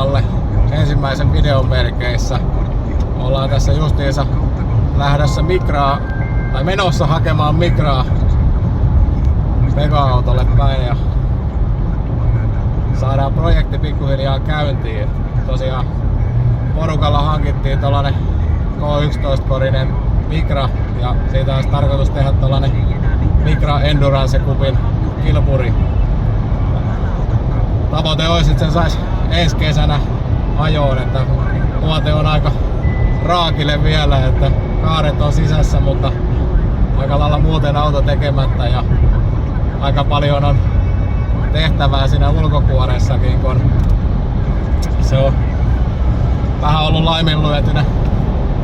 Pekoautalle ensimmäisen videon merkeissä. Ollaan tässä justiinsa lähdössä menossa hakemaan Migraa Pekoautalle päin ja saadaan projekti pikkuhiljaa käyntiin. Tosiaan porukalla hankittiin tollanen K11-korinen Migra ja siitä olisi tarkoitus tehdä tollanen Migra Endurance Cupin kilpuri. Tavoite olisi, että sen sais ensi kesänä ajoon, että tuote on aika raakille vielä, että kaaret on sisässä, mutta aika lailla muuten auto tekemättä ja aika paljon on tehtävää siinä ulkokuoressakin, kun se on vähän ollut laiminlyötynä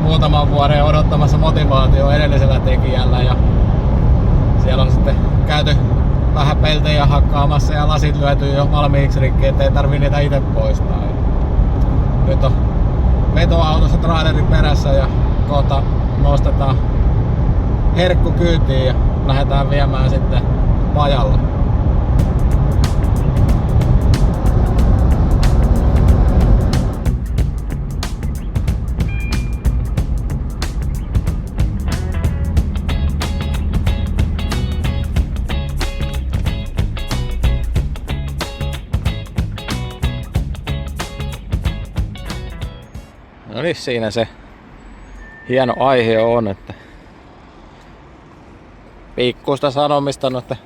muutaman vuoden odottamassa motivaatio edellisellä tekijällä ja siellä on sitten käyty vähän peltejä hakkaamassa ja lasit lyöty jo valmiiksi rikki, ettei tarvii niitä itse poistaa. Nyt on vetoautossa trailerin perässä ja kohta nostetaan herkku kyytiin ja lähdetään viemään sitten pajalle. No niin, siinä se hieno aihe on, että pikkuista sanomista noiden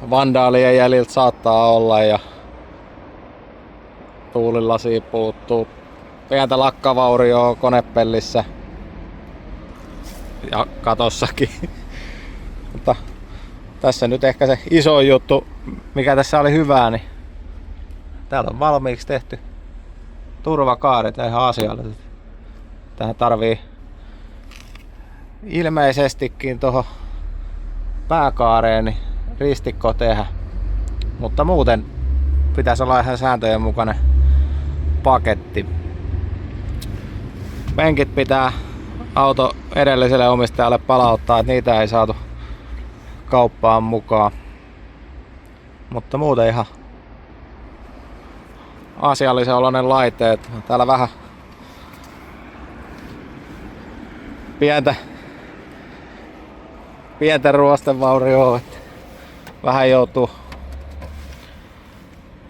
vandaalien jäljiltä saattaa olla ja tuulilasi puuttuu, pientä lakkavaurioa konepellissä ja katossakin. Mutta tässä nyt ehkä se iso juttu, mikä tässä oli hyvää, niin täällä on valmiiksi tehty turvakaaret ihan asialliset. Tähän tarvii ilmeisestikin tuohon pääkaareen niin ristikko tehdä, mutta muuten pitäisi olla ihan sääntöjen mukainen paketti. Penkit pitää auto edelliselle omistajalle palauttaa, että niitä ei saatu kauppaan mukaan, mutta muuten ihan asiallisen oloinen laite. Täällä vähän pientä ruostevaurioa, että vähän joutuu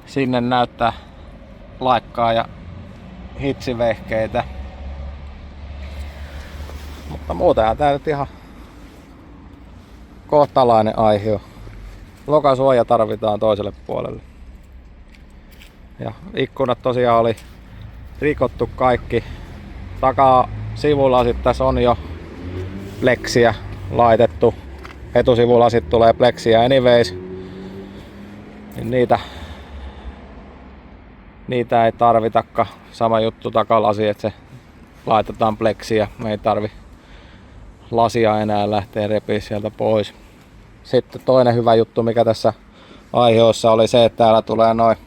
sinne näyttää laikkaa ja hitsivehkeitä. Mutta muutenhan tää nyt ihan kohtalainen aihe on. Lokasuoja tarvitaan toiselle puolelle. Ja ikkunat tosiaan oli rikottu kaikki. Takaa sivulasit tässä on jo pleksiä laitettu. Etusivulasit tulee pleksiä anyways. Niin niitä ei tarvitakaan. Sama juttu takalasi, että se laitetaan pleksiä. Me ei tarvi lasia enää lähteä repiä sieltä pois. Sitten toinen hyvä juttu, mikä tässä aiheessa oli se, että täällä tulee noin,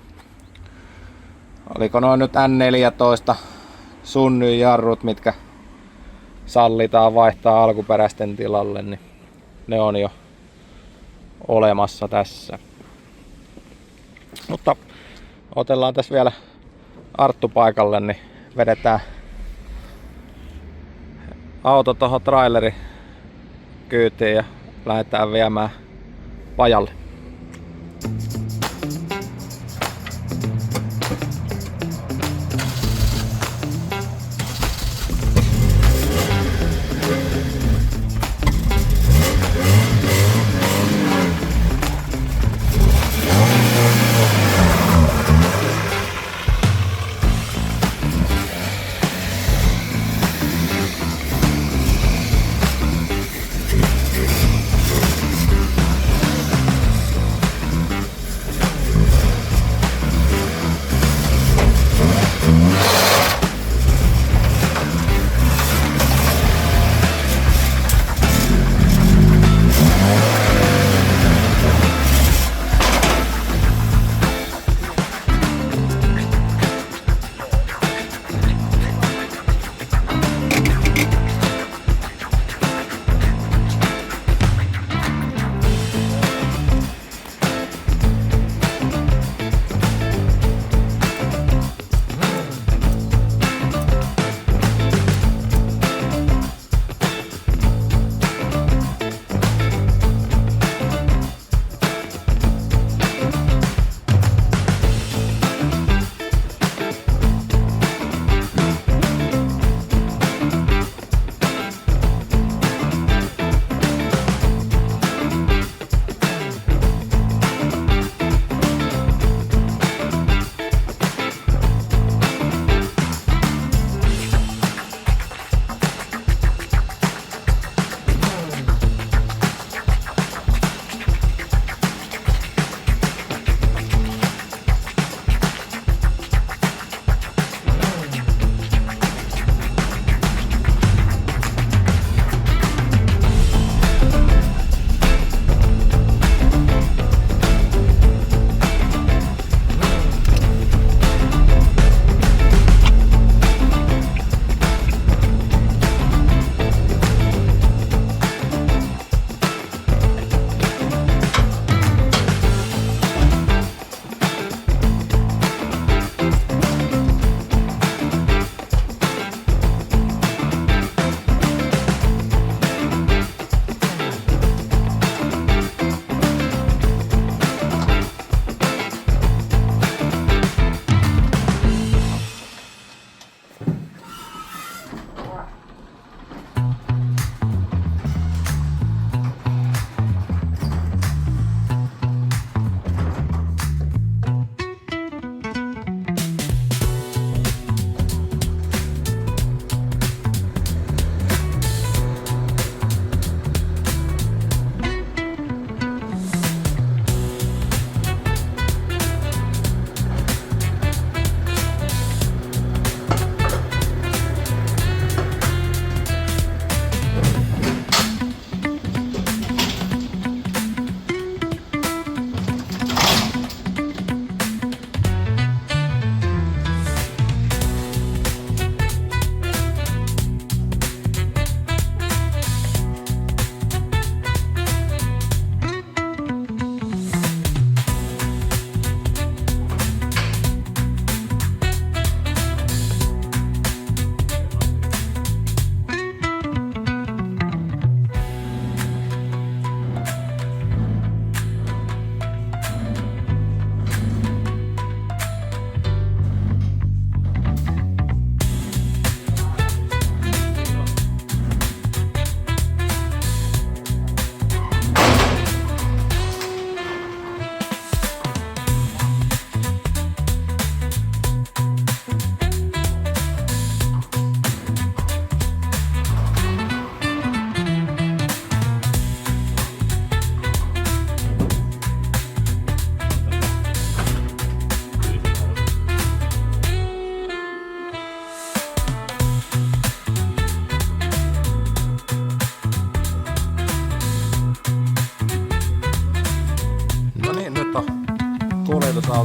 oliko noin nyt N14 Sunny-jarrut, mitkä sallitaan vaihtaa alkuperäisten tilalle, niin ne on jo olemassa tässä. Mutta otellaan tässä vielä Arttu paikalle, niin vedetään auto tuohon trailerin kyytiin ja lähdetään viemään pajalle.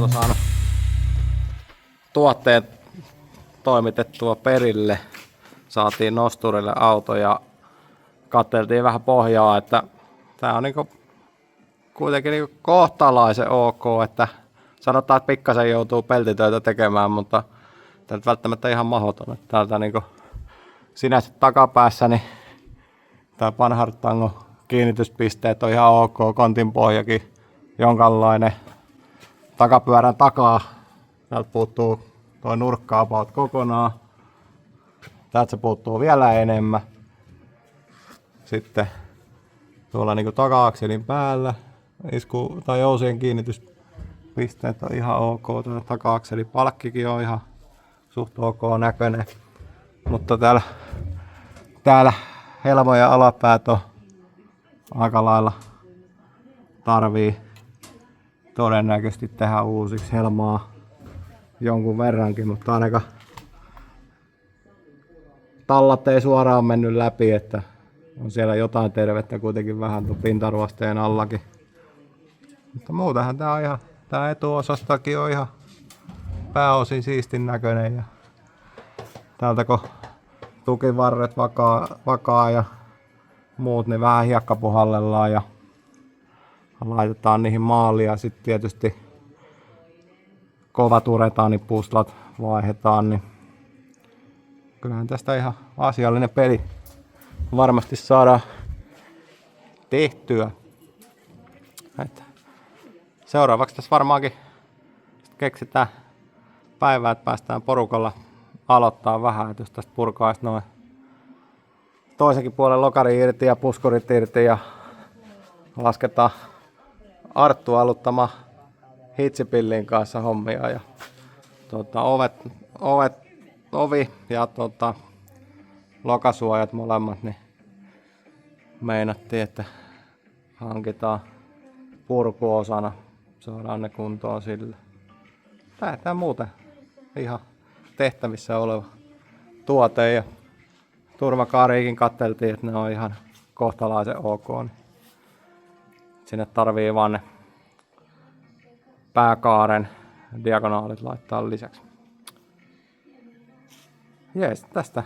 on saanut tuotteet toimitettua perille. Saatiin nosturille auto ja katseltiin vähän pohjaa, että tää on niinku kuitenkin niinku kohtalaisen ok, että sanotaan, että pikkasen joutuu peltitöitä tekemään, mutta tää nyt välttämättä ihan mahdoton. Täältä niinku sinänsä takapäässä niin tää Panhard Tango kiinnityspisteet on ihan ok, kontin pohjakin jonkanlainen. Takapyörän takaa täältä puuttuu toi nurkka-about kokonaan. Täältä se puuttuu vielä enemmän. Sitten tuolla niinku taka-akselin päällä isku- tai jousien kiinnityspisteet on ihan ok. Tuo taka-akselin palkkikin on ihan suht ok näköinen. Mutta täällä helmojen alapäät on aika lailla tarvii todennäköisesti tehdä uusiksi helmaa jonkun verrankin, mutta ainakaan tallat ei suoraan mennyt läpi, että on siellä jotain tervettä kuitenkin vähän tuon pintaruosteen allakin. Mutta muutenhan tää on ihan, tää etuosastakin on ihan pääosin siistin näköinen ja täältä kun tukivarret vakaa ja muut, niin vähän hiekkapuhallellaan ja laitetaan niihin maalia ja sitten tietysti kovat uretaanipuslat vaihdetaan, niin kyllähän tästä ihan asiallinen peli varmasti saadaan tehtyä. Että seuraavaksi tässä varmaankin keksitään päivää, että päästään porukalla aloittaa vähän, että jos tästä purkaisi noin toisenkin puolen lokari irti ja puskurit irti ja lasketaan Arttu aluttama hitsipillin kanssa hommia ja ovi ja lokasuojat molemmat, niin meinattiin, että hankitaan purkuosana, saadaan ne kuntoon sille. Tää muuten ihan tehtävissä oleva tuote ja turvakaariikin katseltiin, että ne on ihan kohtalaisen ok. Niin sinne tarvii vaan ne pääkaaren diagonaalit laittaa lisäksi. Jees, tästä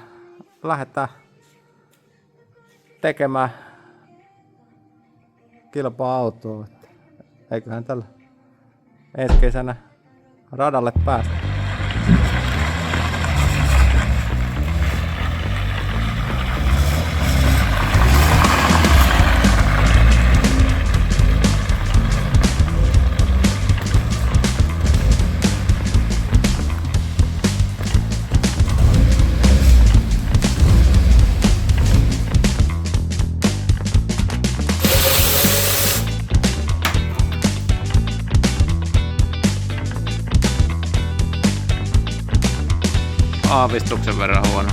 lähdetään tekemään kilpa-autoa. Eiköhän tällä ensi kesänä radalle päästä. Aavistuksen verran huono.